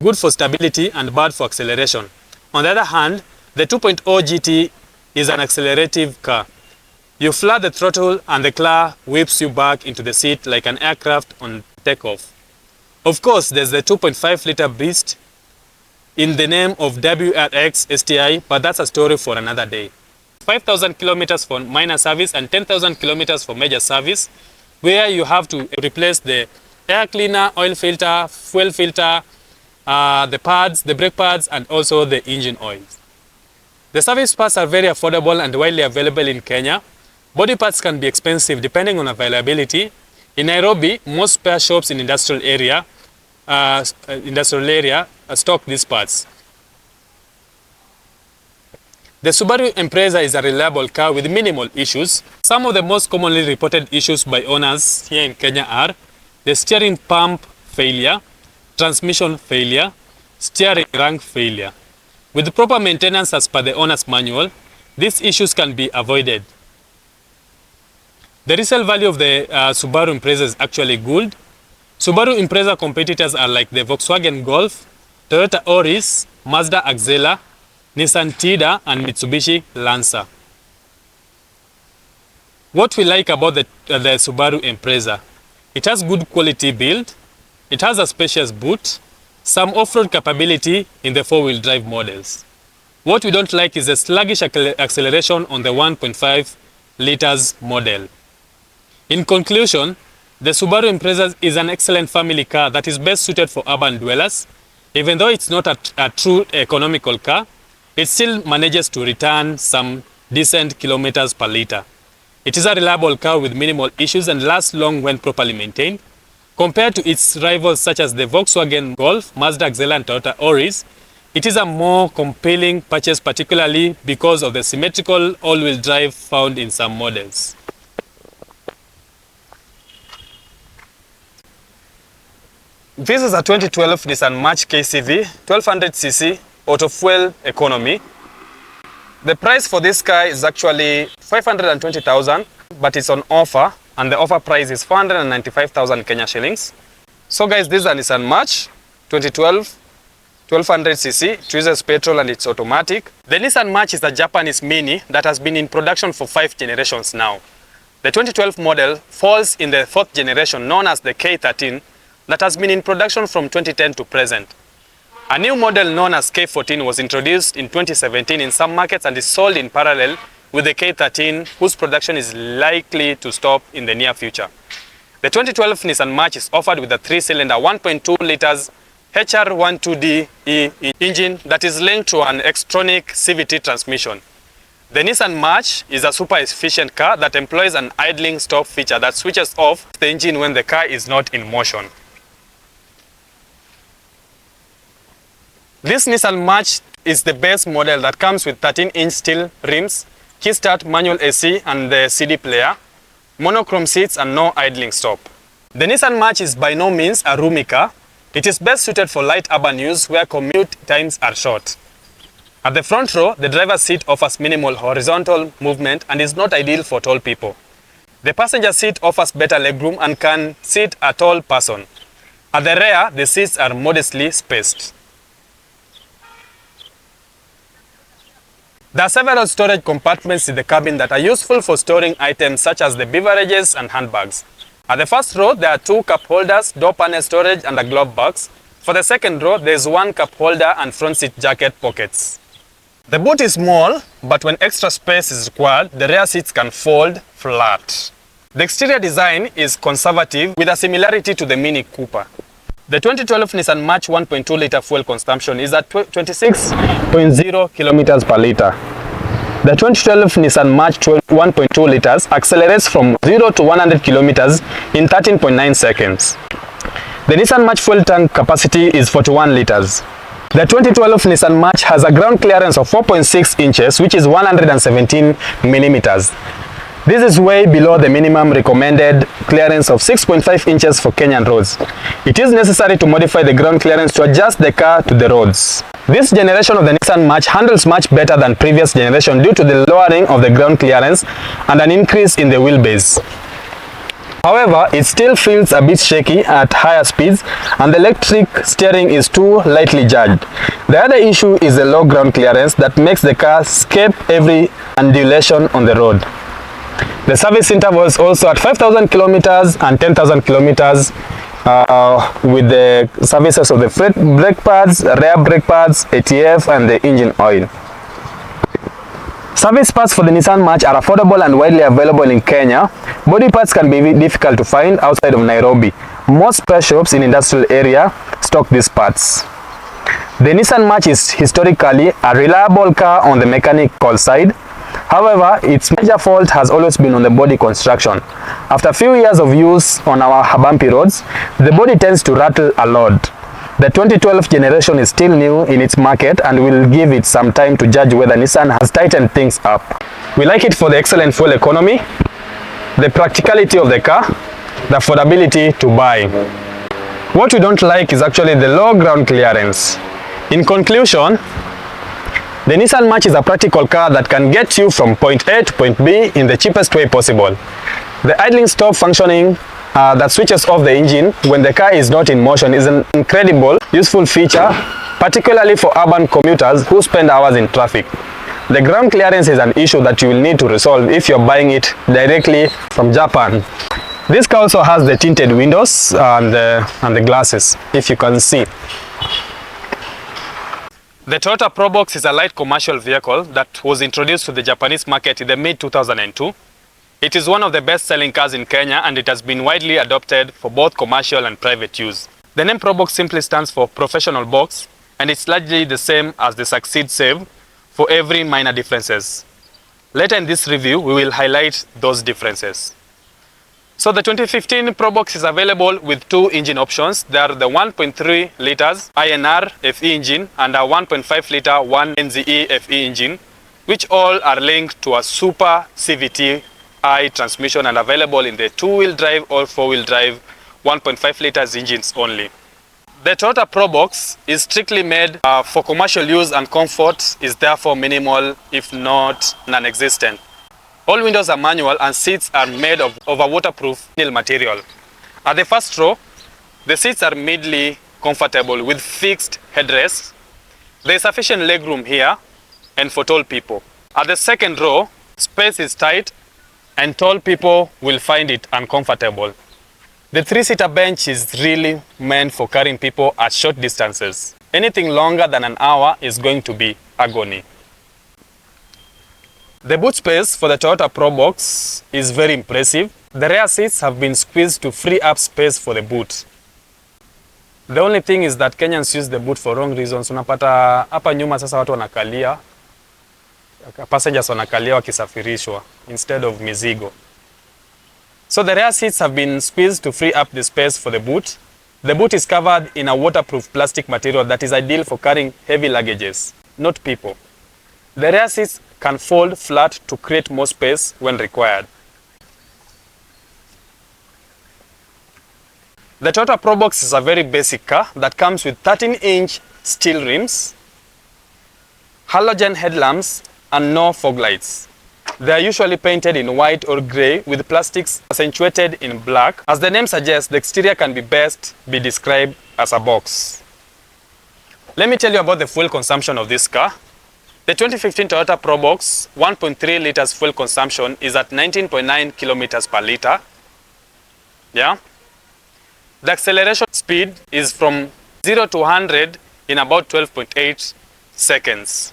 good for stability and bad for acceleration. On the other hand, the 2.0 GT is an accelerative car. You floor the throttle and the car whips you back into the seat like an aircraft on takeoff. Of course, there's the 2.5 liter beast in the name of WRX STI, but that's a story for another day. 5,000 kilometers for minor service and 10,000 kilometers for major service, where you have to replace the air cleaner, oil filter, fuel filter, the pads, the brake pads, and also the engine oils. The service parts are very affordable and widely available in Kenya. Body parts can be expensive depending on availability. In Nairobi, most spare shops in industrial area stock these parts. The Subaru Impreza is a reliable car with minimal issues. Some of the most commonly reported issues by owners here in Kenya are the steering pump failure, transmission failure, steering rank failure. With proper maintenance as per the owner's manual, these issues can be avoided. The resale value of the Subaru Impreza is actually good. Subaru Impreza competitors are like the Volkswagen Golf, Toyota Auris, Mazda Axela, Nissan TEANA and Mitsubishi Lancer. What we like about the Subaru Impreza, it has good quality build, it has a spacious boot, some off-road capability in the four-wheel drive models. What we don't like is the sluggish acceleration on the 1.5 liters model. In conclusion, the Subaru Impreza is an excellent family car that is best suited for urban dwellers. Even though it's not a true economical car, it still manages to return some decent kilometers per liter. It is a reliable car with minimal issues and lasts long when properly maintained. Compared to its rivals such as the Volkswagen Golf, Mazda Axela and Toyota Auris, it is a more compelling purchase, particularly because of the symmetrical all-wheel drive found in some models. This is a 2012 Nissan March KCV 1200cc auto fuel economy. The price for this car is actually 520,000, but it's on offer and the offer price is 495,000 Kenya shillings. So guys, this is a Nissan March 2012 1200cc. It uses petrol and it's automatic. The Nissan March is a Japanese Mini that has been in production for 5 generations now. The 2012 model falls in the 4th generation known as the K13 that has been in production from 2010 to present. A new model known as K14 was introduced in 2017 in some markets and is sold in parallel with the K13, whose production is likely to stop in the near future. The 2012 Nissan March is offered with a 3-cylinder 1.2 liters HR12DE engine that is linked to an Xtronic CVT transmission. The Nissan March is a super efficient car that employs an idling stop feature that switches off the engine when the car is not in motion. This Nissan March is the base model that comes with 13-inch steel rims, kickstart, manual AC and the CD player, monochrome seats and no idling stop. The Nissan March is by no means a roomy car. It is best suited for light urban use where commute times are short. At the front row, the driver's seat offers minimal horizontal movement and is not ideal for tall people. The passenger seat offers better legroom and can seat a tall person. At the rear, the seats are modestly spaced. There are several storage compartments in the cabin that are useful for storing items such as the beverages and handbags. At the first row, there are 2 cup holders, door panel storage and a glove box. For the second row, there is 1 cup holder and front seat jacket pockets. The boot is small, but when extra space is required, the rear seats can fold flat. The exterior design is conservative with a similarity to the Mini Cooper. The 2012 Nissan March 1.2 liter fuel consumption is at 26.0 kilometers per liter. The 2012 Nissan March 1.2 liters accelerates from 0 to 100 kilometers in 13.9 seconds. The Nissan March fuel tank capacity is 41 liters. The 2012 Nissan March has a ground clearance of 4.6 inches, which is 117 millimeters. This is way below the minimum recommended clearance of 6.5 inches for Kenyan roads. It is necessary to modify the ground clearance to adjust the car to the roads. This generation of the Nissan March handles much better than previous generation due to the lowering of the ground clearance and an increase in the wheelbase. However, it still feels a bit shaky at higher speeds and the electric steering is too lightly judged. The other issue is the low ground clearance that makes the car escape every undulation on the road. The service interval is also at 5,000 kilometers and 10,000 kilometers with the services of the front brake pads, rear brake pads, ATF and the engine oil. Service parts for the Nissan March are affordable and widely available in Kenya. Body parts can be difficult to find outside of Nairobi. Most spare shops in industrial area stock these parts. The Nissan March is historically a reliable car on the mechanical side. However, its major fault has always been on the body construction. After a few years of use on our bumpy roads, the body tends to rattle a lot. The 2012 generation is still new in its market and will give it some time to judge whether Nissan has tightened things up. We like it for the excellent fuel economy, the practicality of the car, the affordability to buy. What we don't like is actually the low ground clearance. In conclusion, the Nissan March is a practical car that can get you from point A to point B in the cheapest way possible. The idling stop functioning that switches off the engine when the car is not in motion is an incredible, useful feature, particularly for urban commuters who spend hours in traffic. The ground clearance is an issue that you will need to resolve if you're buying it directly from Japan. This car also has the tinted windows and the glasses, if you can see. The Toyota PROBOX is a light commercial vehicle that was introduced to the Japanese market in the mid-2002. It is one of the best-selling cars in Kenya, and it has been widely adopted for both commercial and private use. The name PROBOX simply stands for Professional Box, and it's largely the same as the Succeed Save for every minor differences. Later in this review, we will highlight those differences. So the 2015 PROBOX is available with two engine options. They are the 1.3 liters INR FE engine and a 1.5 liter 1NZE FE engine, which all are linked to a Super CVT I transmission and available in the two-wheel drive or four-wheel drive 1.5 liters engines only. The Toyota PROBOX is strictly made for commercial use, and comfort is therefore minimal, if not non-existent. All windows are manual and seats are made of a waterproof steel material. At the first row, the seats are midly comfortable with fixed headrests. There is sufficient legroom here and for tall people. At the second row, space is tight and tall people will find it uncomfortable. The three-seater bench is really meant for carrying people at short distances. Anything longer than an hour is going to be agony. The boot space for the Toyota PROBOX is very impressive. The rear seats have been squeezed to free up space for the boot. The only thing is that Kenyans use the boot for wrong reasons. Unapata hapa nyuma sasa watu wanakalia, passengers wanakalia wakisafirishwa instead of mizigo. So the rear seats have been squeezed to free up the space for the boot. The boot is covered in a waterproof plastic material that is ideal for carrying heavy luggages, not people. The rear seats can fold flat to create more space when required. The Toyota PROBOX is a very basic car that comes with 13-inch steel rims, halogen headlamps, and no fog lights. They are usually painted in white or grey with plastics accentuated in black. As the name suggests, the exterior can best be described as a box. Let me tell you about the fuel consumption of this car. The 2015 Toyota PROBOX 1.3 liters fuel consumption is at 19.9 kilometers per liter. Yeah. The acceleration speed is from 0 to 100 in about 12.8 seconds.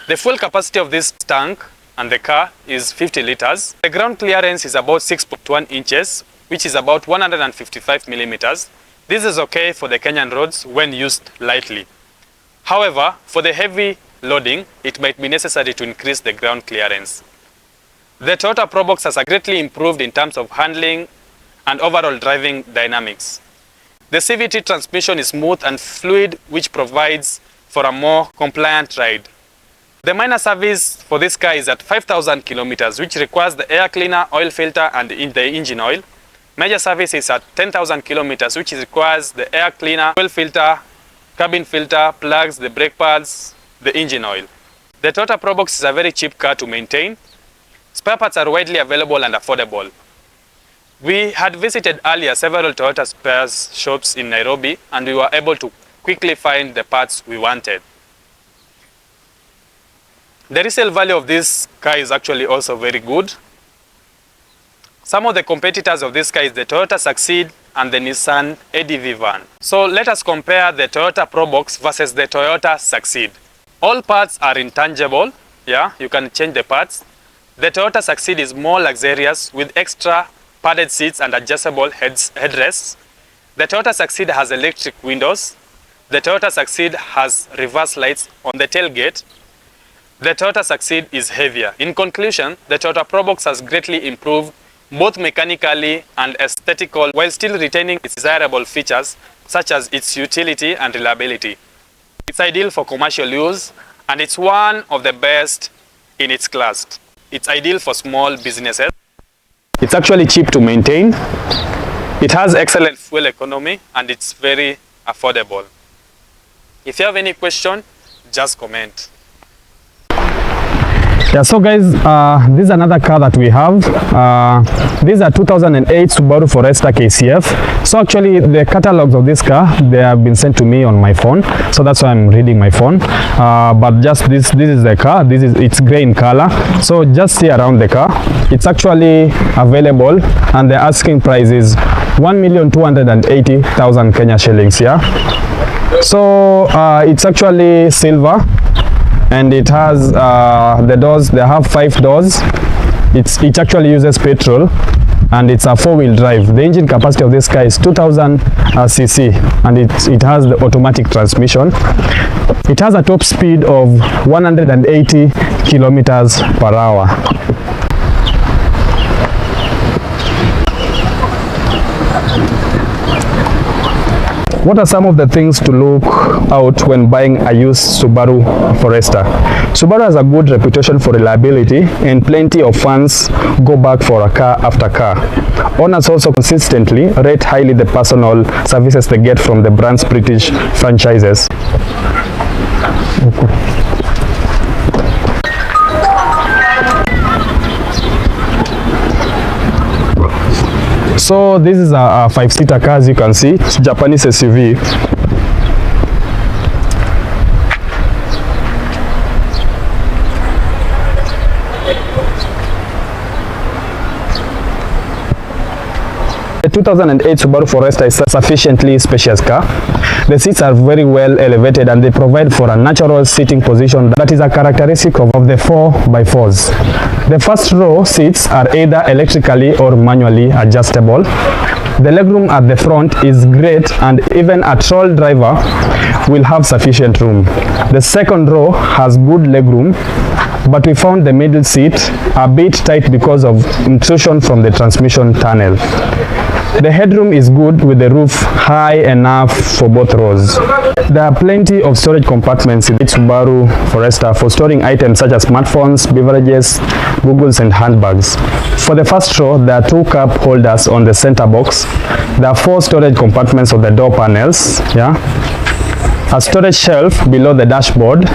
The fuel capacity of this tank and the car is 50 liters. The ground clearance is about 6.1 inches, which is about 155 millimeters. This is okay for the Kenyan roads when used lightly. However, for the heavy loading, it might be necessary to increase the ground clearance. The Toyota PROBOX has greatly improved in terms of handling and overall driving dynamics. The CVT transmission is smooth and fluid, which provides for a more compliant ride. The minor service for this car is at 5,000 kilometers, which requires the air cleaner, oil filter, and the engine oil. Major service is at 10,000 kilometers, which requires the air cleaner, oil filter, cabin filter, plugs, the brake pads, the engine oil. The Toyota PROBOX is a very cheap car to maintain. Spare parts are widely available and affordable. We had visited earlier several Toyota spares shops in Nairobi, and we were able to quickly find the parts we wanted. The resale value of this car is actually also very good. Some of the competitors of this car is the Toyota Succeed and the Nissan ADV van. So let us compare the Toyota PROBOX versus the Toyota Succeed. All parts are intangible. Yeah, you can change the parts. The Toyota Succeed is more luxurious with extra padded seats and adjustable headrests. The Toyota Succeed has electric windows. The Toyota Succeed has reverse lights on the tailgate. The Toyota Succeed is heavier. In conclusion, the Toyota PROBOX has greatly improved both mechanically and aesthetical while still retaining its desirable features such as its utility and reliability. It's ideal for commercial use and it's one of the best in its class. It's ideal for small businesses. It's actually cheap to maintain. It has excellent fuel economy and it's very affordable. If you have any question, just comment. Yeah, so guys, this is another car that we have. This is a 2008 Subaru Forester KCF. So actually the catalogs of this car, they have been sent to me on my phone, so that's why I'm reading my phone. But just this is the car. It's gray in color. So just see around the car. It's actually available, and the asking price is 1,280,000 Kenya shillings. Yeah. So it's actually silver, and it has the doors. They have 5 doors. It actually uses petrol, and it's a 4-wheel drive. The engine capacity of this car is 2000 cc, and it has the automatic transmission. It has a top speed of 180 kilometers per hour. What are some of the things to look out when buying a used Subaru Forester? Subaru has a good reputation for reliability, and plenty of fans go back for a car after car. Owners also consistently rate highly the personal services they get from the brand's British franchises. So this is a 5-seater car, as you can see. It's Japanese SUV. The 2008 Subaru Forester is a sufficiently spacious car. The seats are very well elevated, and they provide for a natural sitting position that is a characteristic of the 4x4s. The first row seats are either electrically or manually adjustable. The legroom at the front is great, and even a tall driver will have sufficient room. The second row has good legroom, but we found the middle seat a bit tight because of intrusion from the transmission tunnel. The headroom is good, with the roof high enough for both rows. There are plenty of storage compartments in the Subaru Forester for storing items such as smartphones, beverages, Googles, and handbags. For the first row, there are 2 cup holders on the center box. There are 4 storage compartments on the door panels. Yeah, a storage shelf below the dashboard.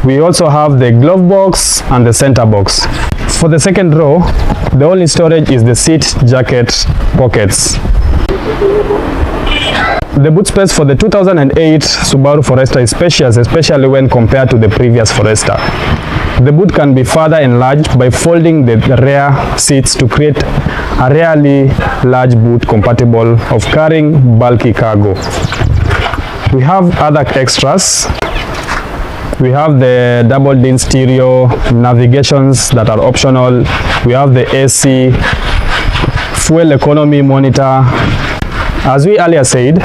We also have the glove box and the center box. For the second row, the only storage is the seat jacket pockets. The boot space for the 2008 Subaru Forester is spacious, especially when compared to the previous Forester. The boot can be further enlarged by folding the rear seats to create a really large boot capable of carrying bulky cargo. We have other extras. We have the double DIN stereo, navigations that are optional. We have the AC, fuel economy monitor. As we earlier said,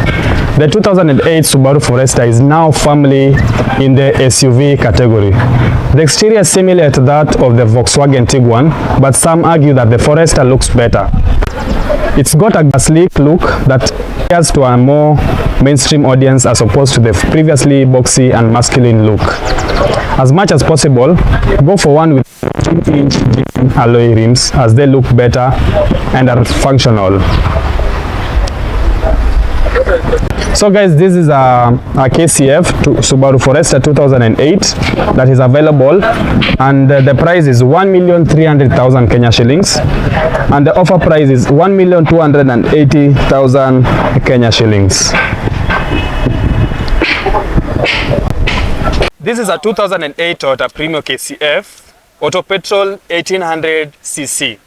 the 2008 Subaru Forester is now firmly in the SUV category. The exterior is similar to that of the Volkswagen Tiguan, but some argue that the Forester looks better. It's got a sleek look that caters to a more mainstream audience as opposed to the previously boxy and masculine look. As much as possible, go for one with 2-inch alloy rims, as they look better and are functional. So guys, this is a KCF Subaru Forester 2008 that is available, and the price is 1,300,000 Kenya shillings, and the offer price is 1,280,000 Kenya shillings. This is a 2008 Toyota PREMIO KCF Auto Petrol 1800cc.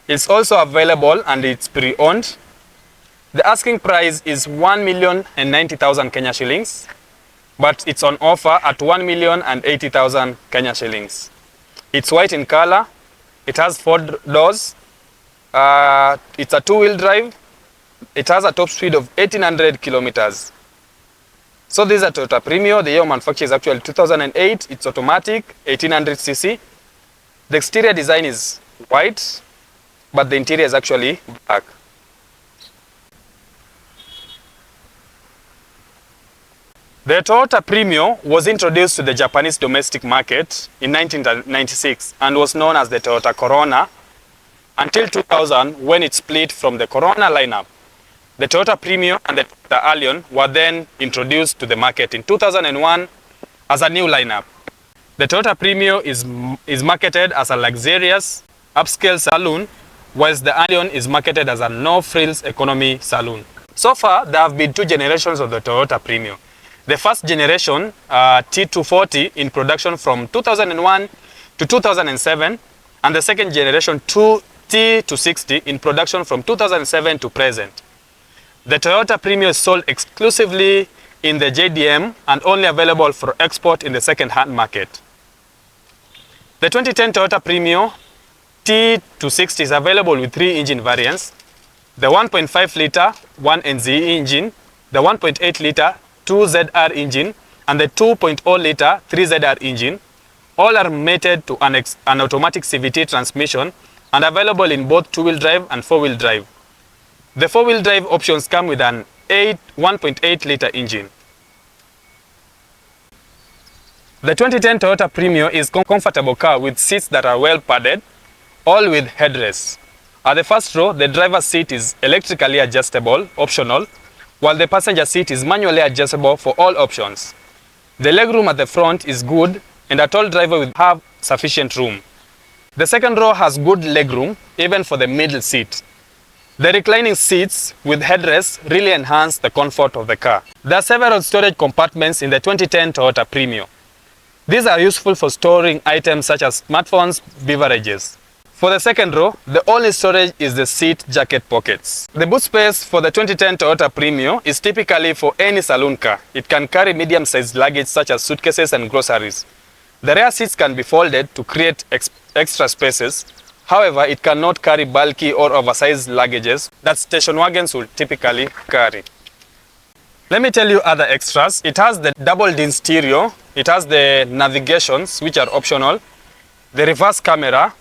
It's also available, and it's pre-owned. The asking price is 1,090,000 Kenya shillings, but it's on offer at 1,080,000 Kenya shillings. It's white in color. It has 4 doors. It's a 2-wheel drive. It has a top speed of 1800 kilometers. So this is a Toyota PREMIO. The year of manufacture is actually 2008. It's automatic, 1800cc. The exterior design is white, but the interior is actually black. The Toyota PREMIO was introduced to the Japanese domestic market in 1996 and was known as the Toyota Corona until 2000, when it split from the Corona lineup. The Toyota PREMIO and the Toyota Allion were then introduced to the market in 2001 as a new lineup. The Toyota Premio is marketed as a luxurious upscale saloon, whilst the Allion is marketed as a no-frills economy saloon. So far, there have been two generations of the Toyota Premio. The first generation, T240, in production from 2001 to 2007, and the second generation, T260, in production from 2007 to present. The Toyota Premio is sold exclusively in the JDM and only available for export in the second-hand market. The 2010 Toyota Premio T260 is available with three engine variants: the 1.5-liter 1NZE engine, the 8.8-liter 2ZR engine, and the 2.0-liter 3ZR engine. All are mated to an automatic CVT transmission and available in both two-wheel drive and four-wheel drive. The four-wheel drive options come with an 1.8-liter engine. The 2010 Toyota Premio is a comfortable car with seats that are well padded, all with headrests. At the first row, the driver's seat is electrically adjustable, optional, while the passenger seat is manually adjustable for all options. The legroom at the front is good, and a tall driver will have sufficient room. The second row has good legroom, even for the middle seat. The reclining seats with headrests really enhance the comfort of the car. There are several storage compartments in the 2010 Toyota Premio. These are useful for storing items such as smartphones, beverages. For the second row, the only storage is the seat jacket pockets. The boot space for the 2010 Toyota Premio is typically for any saloon car. It can carry medium-sized luggage such as suitcases and groceries. The rear seats can be folded to create extra spaces. However, it cannot carry bulky or oversized luggages that station wagons will typically carry. Let me tell you other extras. It has the double-din stereo. It has the navigations, which are optional, the reverse camera,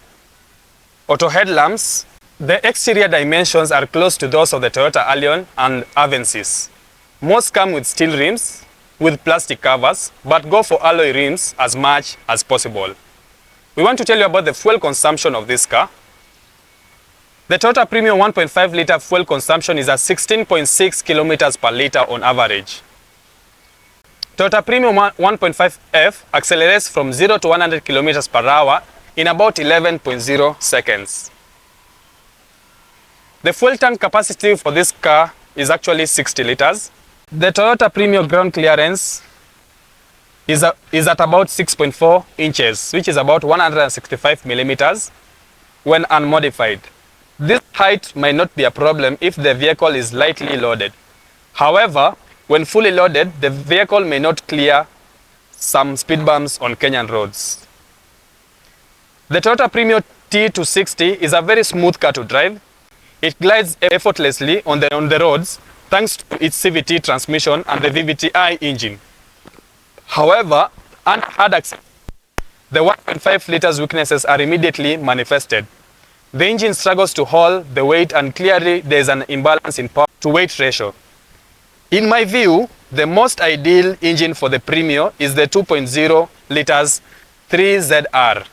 auto headlamps. The exterior dimensions are close to those of the Toyota Allion and Avensis. Most come with steel rims with plastic covers, but go for alloy rims as much as possible. We want to tell you about the fuel consumption of this car. The Toyota Premio 1.5-liter fuel consumption is at 16.6 kilometers per liter on average. Toyota Premio 1.5F accelerates from 0 to 100 kilometers per hour in about 11.0 seconds. The fuel tank capacity for this car is actually 60 liters. The Toyota Premio ground clearance is at about 6.4 inches, which is about 165 millimeters when unmodified. This height might not be a problem if the vehicle is lightly loaded. However, when fully loaded, the vehicle may not clear some speed bumps on Kenyan roads. The Toyota Premio T260 is a very smooth car to drive. It glides effortlessly on the roads thanks to its CVT transmission and the VVTi engine. However, under hard acceleration, the 1.5 liters weaknesses are immediately manifested. The engine struggles to hold the weight, and clearly there is an imbalance in power to weight ratio. In my view, the most ideal engine for the Premio is the 2.0 liters 3ZR.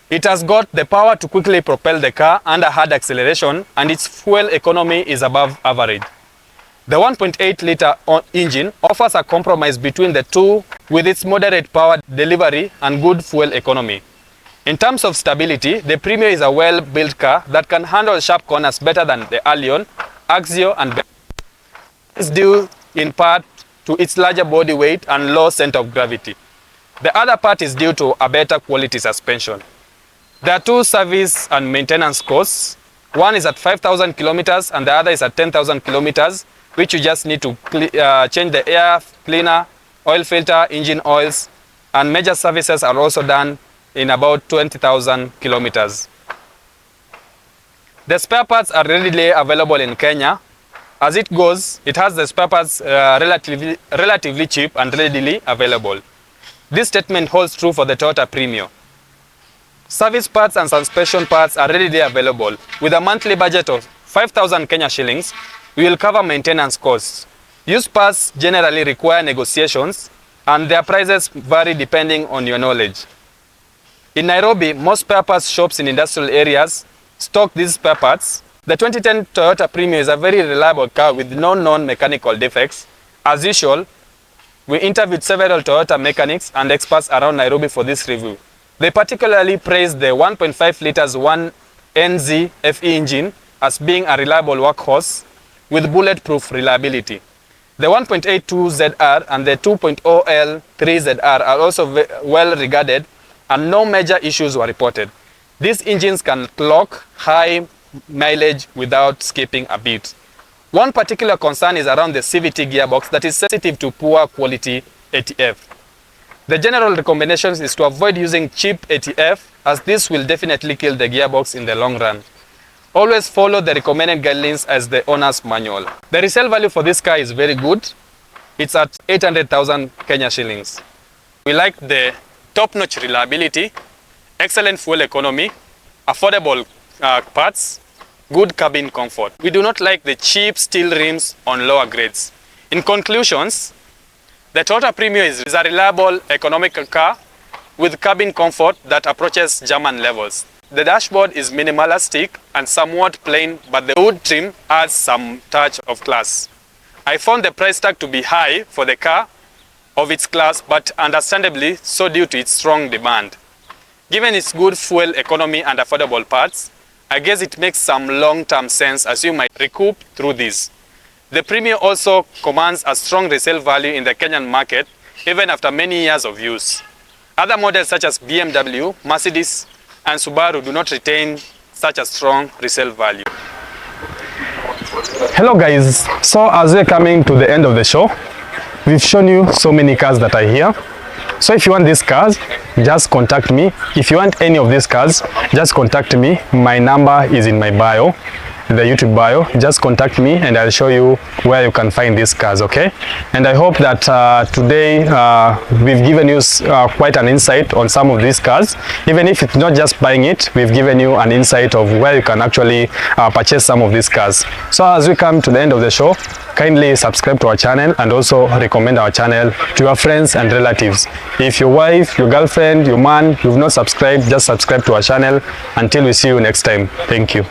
It has got the power to quickly propel the car under hard acceleration, and its fuel economy is above average. The 1.8-liter engine offers a compromise between the two with its moderate power delivery and good fuel economy. In terms of stability, the Premio is a well-built car that can handle sharp corners better than the Allion, Axio and BENZ. This is due in part to its larger body weight and low center of gravity. The other part is due to a better quality suspension. There are two service and maintenance costs. One is at 5,000 kilometers and the other is at 10,000 kilometers, which you just need to change the air cleaner, oil filter, engine oils, and major services are also done in about 20,000 kilometers. The spare parts are readily available in Kenya. As it goes, it has the spare parts relatively cheap and readily available. This statement holds true for the Toyota Premio. Service parts and suspension parts are readily available. With a monthly budget of 5,000 Kenya shillings, we will cover maintenance costs. Used parts generally require negotiations, and their prices vary depending on your knowledge. In Nairobi, most spare parts shops in industrial areas stock these spare parts. The 2010 Toyota Premio is a very reliable car with no known mechanical defects. As usual, We interviewed several Toyota mechanics and experts around Nairobi for this review. They particularly praised the 1.5 liters 1NZ FE engine as being a reliable workhorse with bulletproof reliability. The 1.82 ZR and the 2.0L 3ZR are also well regarded and no major issues were reported. These engines can clock high mileage without skipping a beat. One particular concern is around the CVT gearbox that is sensitive to poor quality ATF. The general recommendation is to avoid using cheap ATF as this will definitely kill the gearbox in the long run. Always follow the recommended guidelines as the owner's manual. The resale value for this car is very good. It's at 800,000 Kenya shillings. We like the top-notch reliability, excellent fuel economy, affordable parts, good cabin comfort. We do not like the cheap steel rims on lower grades. In conclusions, the Toyota PREMIO is a reliable, economical car with cabin comfort that approaches German levels. The dashboard is minimalistic and somewhat plain, but the wood trim adds some touch of class. I found the price tag to be high for the car of its class, but understandably so due to its strong demand. Given its good fuel economy and affordable parts, I guess it makes some long-term sense as you might recoup through this. The PREMIO also commands a strong resale value in the Kenyan market even after many years of use. Other models such as BMW, Mercedes, and Subaru do not retain such a strong resale value. Hello guys, so as we're coming to the end of the show, we've shown you so many cars that are here. So if you want these cars, just contact me. If you want any of these cars, just contact me. My number is in my bio, the YouTube bio. Just contact me and I'll show you where you can find these cars, okay? And I hope that today we've given you quite an insight on some of these cars. Even if it's not just buying it, we've given you an insight of where you can actually purchase some of these cars. So as we come to the end of the show, kindly subscribe to our channel and also recommend our channel to your friends and relatives. If your wife, your girlfriend, your man, you've not subscribed, just subscribe to our channel. Until we see you next time. Thank you.